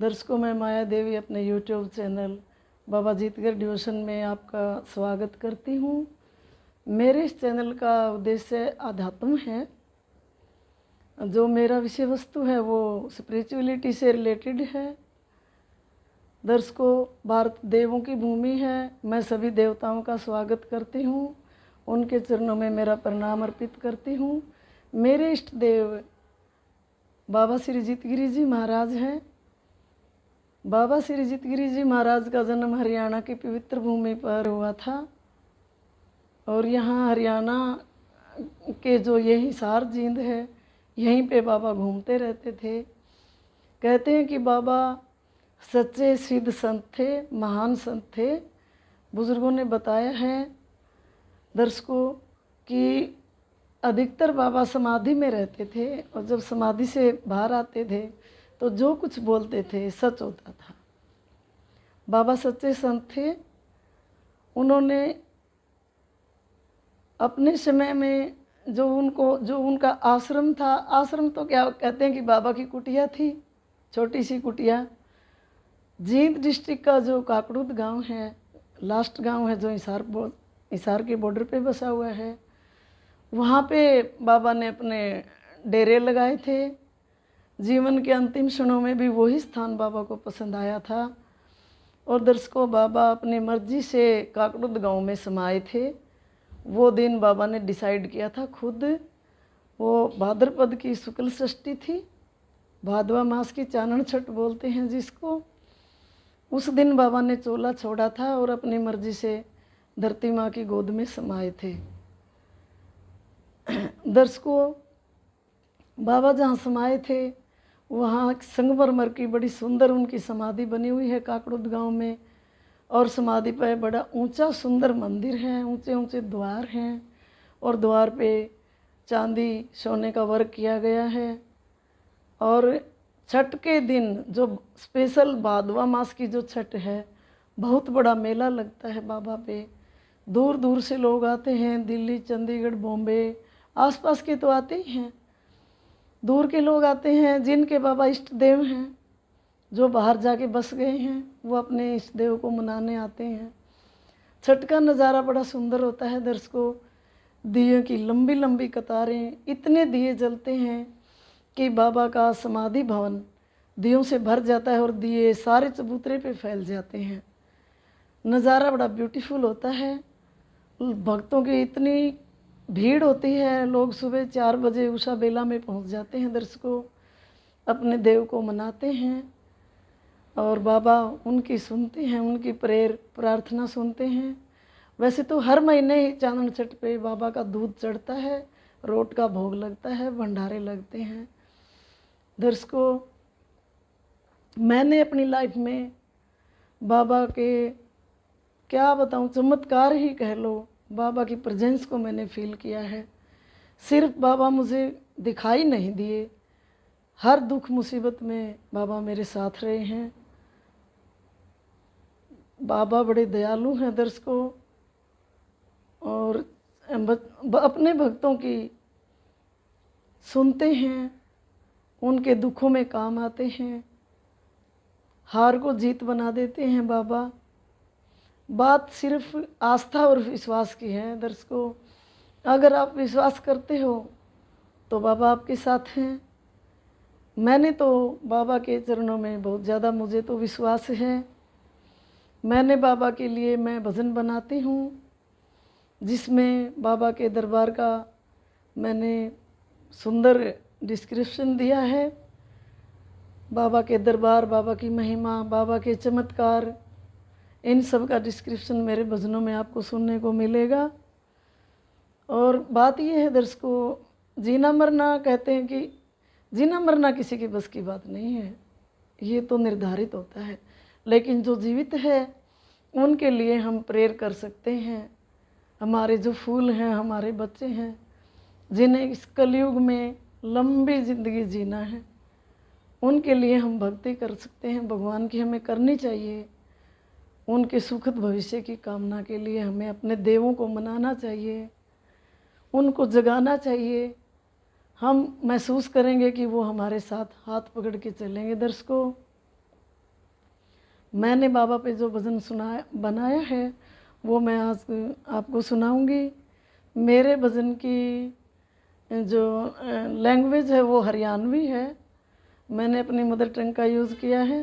दर्शकों, मैं माया देवी अपने यूट्यूब चैनल बाबा जीतगढ़ डिवोशन में आपका स्वागत करती हूँ। मेरे इस चैनल का उद्देश्य आध्यात्म है। जो मेरा विषय वस्तु है वो स्पिरिचुअलिटी से रिलेटेड है। दर्शकों, भारत देवों की भूमि है। मैं सभी देवताओं का स्वागत करती हूँ, उनके चरणों में मेरा प्रणाम अर्पित करती हूँ। मेरे इष्ट देव बाबा श्री जीतगिरी जी महाराज हैं। बाबा श्री जीतगिरी जी महाराज का जन्म हरियाणा की पवित्र भूमि पर हुआ था और यहाँ हरियाणा के जो ये हिसार जींद है, यहीं पे बाबा घूमते रहते थे। कहते हैं कि बाबा सच्चे सिद्ध संत थे, महान संत थे। बुज़ुर्गों ने बताया है दर्शकों कि अधिकतर बाबा समाधि में रहते थे और जब समाधि से बाहर आते थे तो जो कुछ बोलते थे सच होता था। बाबा सच्चे संत थे। उन्होंने अपने समय में जो उनका आश्रम था, आश्रम तो क्या कहते हैं कि बाबा की कुटिया थी, छोटी सी कुटिया। जींद डिस्ट्रिक्ट का जो काकड़ूद गांव है, लास्ट गांव है जो हिसार के बॉर्डर पे बसा हुआ है, वहाँ पे बाबा ने अपने डेरे लगाए थे। जीवन के अंतिम क्षणों में भी वही स्थान बाबा को पसंद आया था और दर्शकों, बाबा अपनी मर्जी से काकड़ूद गांव में समाये थे। वो दिन बाबा ने डिसाइड किया था खुद। वो भाद्रपद की शुक्ल षष्ठी थी, भादवा मास की चानन छठ बोलते हैं जिसको। उस दिन बाबा ने चोला छोड़ा था और अपनी मर्जी से धरती माँ की गोद में समाये थे। दर्शकों, बाबा जहाँ समाये थे वहाँ संगमरमर की बड़ी सुंदर उनकी समाधि बनी हुई है काकड़ूद गांव में। और समाधि पर बड़ा ऊंचा सुंदर मंदिर है, ऊंचे ऊंचे द्वार हैं और द्वार पे चांदी सोने का वर्क किया गया है। और छठ के दिन जो स्पेशल भादवा मास की जो छठ है, बहुत बड़ा मेला लगता है बाबा पे। दूर दूर से लोग आते हैं, दिल्ली, चंडीगढ़, बॉम्बे, आसपास के तो आते ही हैं। दूर के लोग आते हैं जिनके बाबा इष्ट देव हैं, जो बाहर जाके बस गए हैं, वो अपने इष्ट देव को मनाने आते हैं। छठ का नज़ारा बड़ा सुंदर होता है दर्शकों। दियों की लंबी लंबी कतारें, इतने दिए जलते हैं कि बाबा का समाधि भवन दियों से भर जाता है और दिए सारे चबूतरे पे फैल जाते हैं। नज़ारा बड़ा ब्यूटीफुल होता है। भक्तों की इतनी भीड़ होती है, लोग सुबह 4 बजे उषा बेला में पहुंच जाते हैं दर्शकों, अपने देव को मनाते हैं और बाबा उनकी सुनते हैं, उनकी प्रेयर प्रार्थना सुनते हैं। वैसे तो हर महीने ही चांदन छठ पे बाबा का दूध चढ़ता है, रोट का भोग लगता है, भंडारे लगते हैं। दर्शकों, मैंने अपनी लाइफ में बाबा के क्या बताऊं, चमत्कार ही कह लो, बाबा की प्रेजेंस को मैंने फील किया है। सिर्फ बाबा मुझे दिखाई नहीं दिए, हर दुख मुसीबत में बाबा मेरे साथ रहे हैं। बाबा बड़े दयालु हैं दर्शकों और अपने भक्तों की सुनते हैं, उनके दुखों में काम आते हैं, हार को जीत बना देते हैं बाबा। बात सिर्फ आस्था और विश्वास की है दर्शकों। अगर आप विश्वास करते हो तो बाबा आपके साथ हैं। मैंने तो बाबा के चरणों में बहुत ज़्यादा, मुझे तो विश्वास है। मैंने बाबा के लिए मैं भजन बनाती हूँ जिसमें बाबा के दरबार का मैंने सुंदर डिस्क्रिप्शन दिया है। बाबा के दरबार, बाबा की महिमा, बाबा के चमत्कार, इन सब का डिस्क्रिप्शन मेरे भजनों में आपको सुनने को मिलेगा। और बात यह है दर्शकों, जीना मरना, कहते हैं कि जीना मरना किसी की बस की बात नहीं है, ये तो निर्धारित होता है। लेकिन जो जीवित है उनके लिए हम प्रेयर कर सकते हैं। हमारे जो फूल हैं, हमारे बच्चे हैं, जिन्हें इस कलयुग में लंबी ज़िंदगी जीना है, उनके लिए हम भक्ति कर सकते हैं। भगवान की हमें करनी चाहिए। उनके सुखद भविष्य की कामना के लिए हमें अपने देवों को मनाना चाहिए, उनको जगाना चाहिए। हम महसूस करेंगे कि वो हमारे साथ हाथ पकड़ के चलेंगे। दर्शकों, मैंने बाबा पे जो भजन सुनाया बनाया है वो मैं आज आपको सुनाऊंगी। मेरे भजन की जो लैंग्वेज है वो हरियाणवी है। मैंने अपनी मदर टंग का यूज़ किया है।